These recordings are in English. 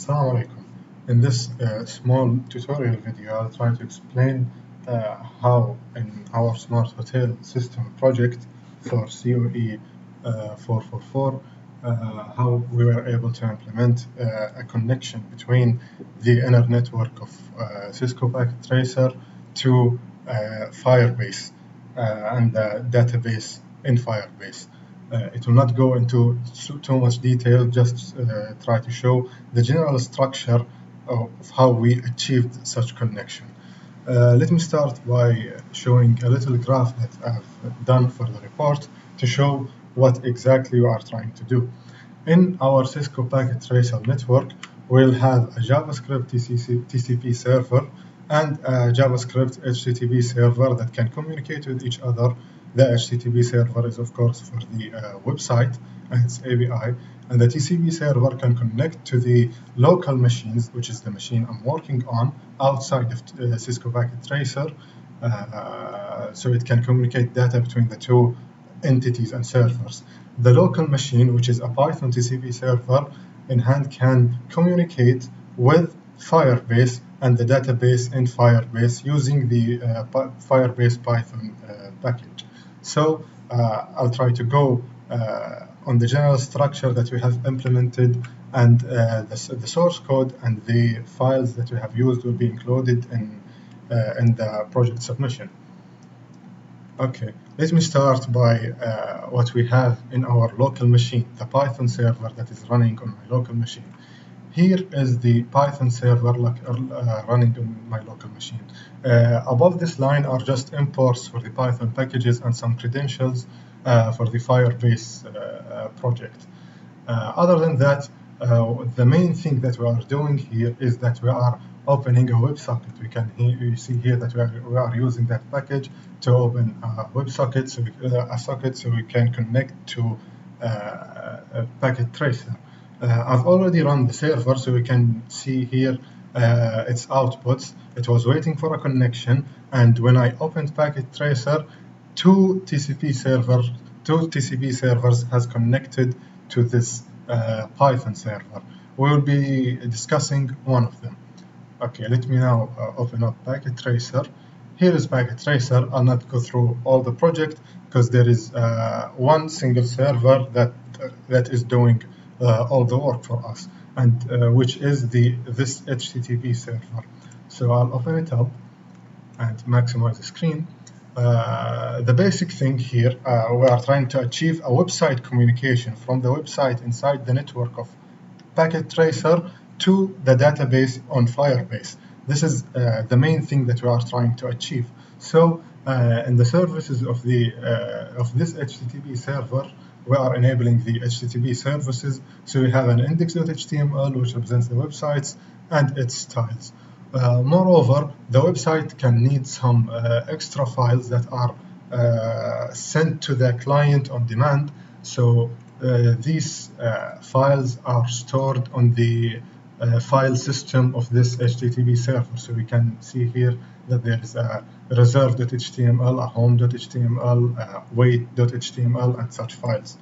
Assalamu alaikum. In this small tutorial video, I'll try to explain how in our smart hotel system project for COE 444, how we were able to implement a connection between the inner network of Cisco Packet Tracer to Firebase and the database in Firebase. It will not go into too much detail, just try to show the general structure of how we achieved such connection. Let me start by showing a little graph that I've done for the report to show what exactly we are trying to do. In our Cisco Packet Tracer network, we'll have a JavaScript TCP server and a JavaScript HTTP server that can communicate with each other. The HTTP server is, of course, for the website and its API, and the TCP server can connect to the local machines, which is the machine I'm working on outside of Cisco Packet Tracer, so it can communicate data between the two entities and servers. The local machine, which is a Python TCP server, in hand can communicate with Firebase and the database in Firebase using the Firebase Python package. So I'll try to go on the general structure that we have implemented, and the source code and the files that we have used will be included in the project submission. Okay, let me start by what we have in our local machine, the Python server that is running on my local machine. Here is the Python server running on my local machine. Above this line are just imports for the Python packages and some credentials for the Firebase project. Other than that, the main thing that we are doing here is that we are opening a WebSocket. You see here that we are using that package to open a WebSocket, so we can connect to a Packet Tracer. I've already run the server, so we can see here its outputs. It was waiting for a connection, and when I opened Packet Tracer, two TCP servers has connected to this Python server. We will be discussing one of them. Okay, let me now open up Packet Tracer. Here is Packet Tracer. I'll not go through all the project because there is one single server that is doing all the work for us, and which is this HTTP server. So I'll open it up and maximize the screen. The basic thing here, we are trying to achieve a website communication from the website inside the network of Packet Tracer to the database on Firebase. This is the main thing that we are trying to achieve. So in the services of this HTTP server, we are enabling the HTTP services. So we have an index.html, which represents the websites and its styles. Moreover, the website can need some extra files that are sent to the client on demand. So these files are stored on the file system of this HTTP server. So we can see here that there is a reserve.html, a home.html, a wait.html, and such files.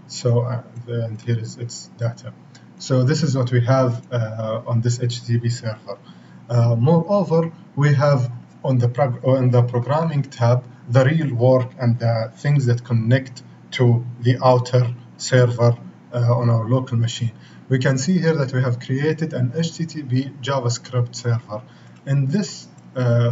So and here is its data. So this is what we have on this HTTP server. Moreover, we have on the programming tab the real work and the things that connect to the outer server on our local machine. We can see here that we have created an HTTP JavaScript server. In this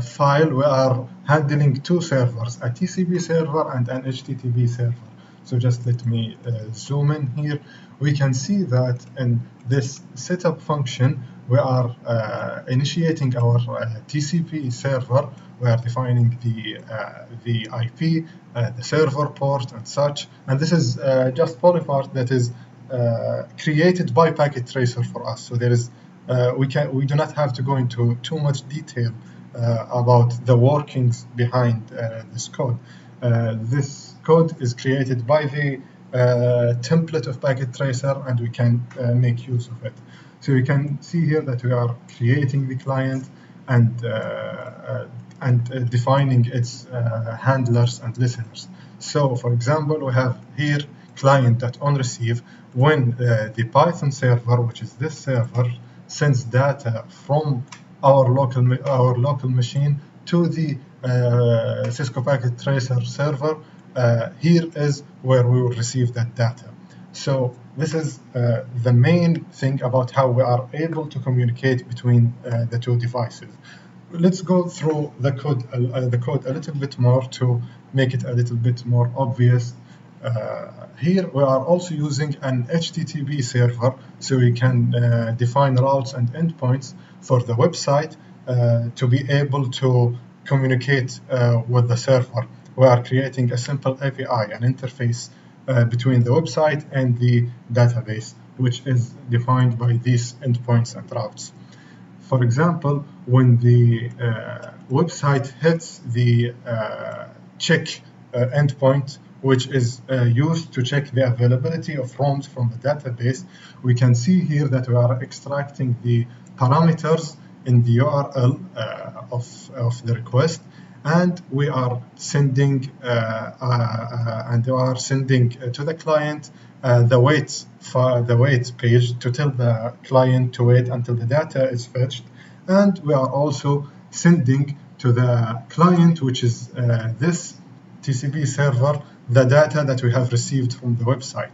file, we are handling two servers, a TCP server and an HTTP server. So just let me zoom in here. We can see that in this setup function, we are initiating our TCP server. We are defining the IP, the server port, and such. And this is just Polypart that is created by Packet Tracer for us. So there is we do not have to go into too much detail about the workings behind this code. This code is created by the template of Packet Tracer, and we can make use of it. So you can see here that we are creating the client and defining its handlers and listeners. So, for example, we have here client.onReceive when the Python server, which is this server, sends data from our local machine to the Cisco Packet Tracer server. Here is where we will receive that data. So this is the main thing about how we are able to communicate between the two devices. Let's go through the code a little bit more to make it a little bit more obvious. Here we are also using an HTTP server, so we can define routes and endpoints for the website to be able to communicate with the server. We are creating a simple API, an interface between the website and the database, which is defined by these endpoints and routes. For example, when the website hits the check endpoint, which is used to check the availability of ROMs from the database, we can see here that we are extracting the parameters in the URL of the request, and we are sending to the client the wait page to tell the client to wait until the data is fetched, and we are also sending to the client, which is this TCP server, the data that we have received from the website.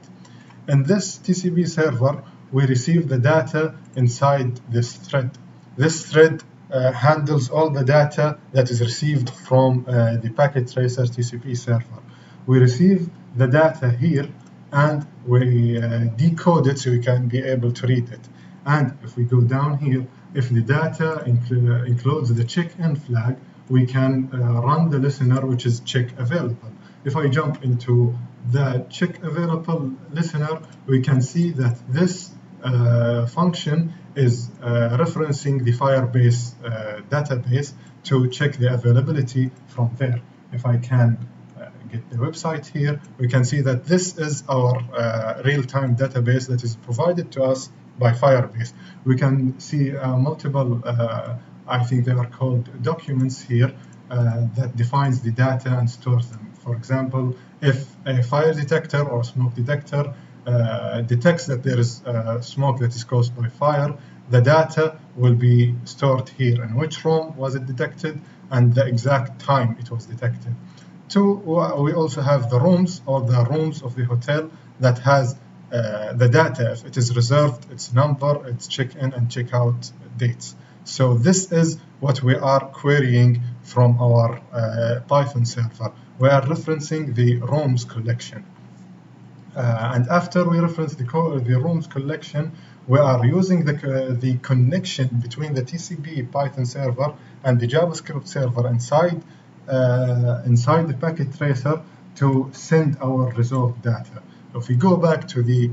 In this TCP server, we receive the data inside this thread. This thread handles all the data that is received from the Packet Tracer TCP server. We receive the data here and we decode it so we can be able to read it. And if we go down here, if the data includes the check-in flag, we can run the listener, which is check available. If I jump into the check available listener, we can see that this function is referencing the Firebase database to check the availability from there. If I can get the website here, we can see that this is our real-time database that is provided to us by Firebase. We can see multiple, I think they are called documents here, that defines the data and stores them. For example, if a fire detector or smoke detector detects that there is smoke that is caused by fire, the data will be stored here, in which room was it detected and the exact time it was detected. We also have the rooms or the rooms of the hotel that has the data, if it is reserved, its number, its check-in and check-out dates. So this is what we are querying from our Python server. We are referencing the rooms collection. And after we reference the rooms collection, we are using the connection between the TCP Python server and the JavaScript server inside the Packet Tracer to send our resolved data. If we go back to the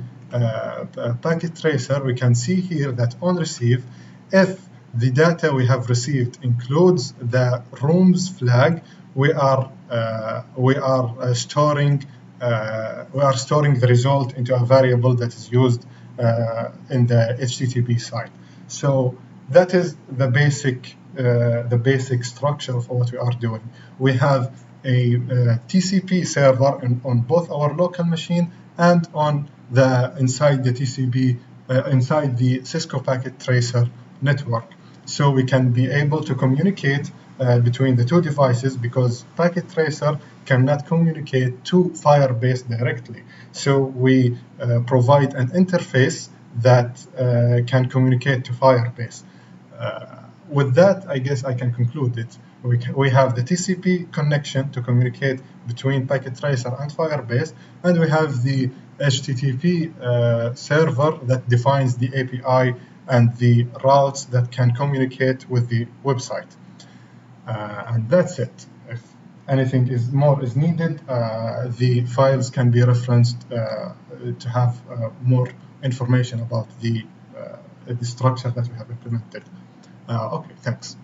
Packet Tracer, we can see here that on receive, if the data we have received includes the rooms flag, we are storing the result into a variable that is used in the HTTP side. So that is the basic structure of what we are doing. We have a TCP server on both our local machine and on inside the TCP inside the Cisco Packet Tracer network. So we can be able to communicate between the two devices, because Packet Tracer cannot communicate to Firebase directly. So we provide an interface that can communicate to Firebase. With that, I guess I can conclude it. We have the TCP connection to communicate between Packet Tracer and Firebase, and we have the HTTP server that defines the API and the routes that can communicate with the website. And that's it. If anything is needed, the files can be referenced to have more information about the structure that we have implemented. Okay, thanks.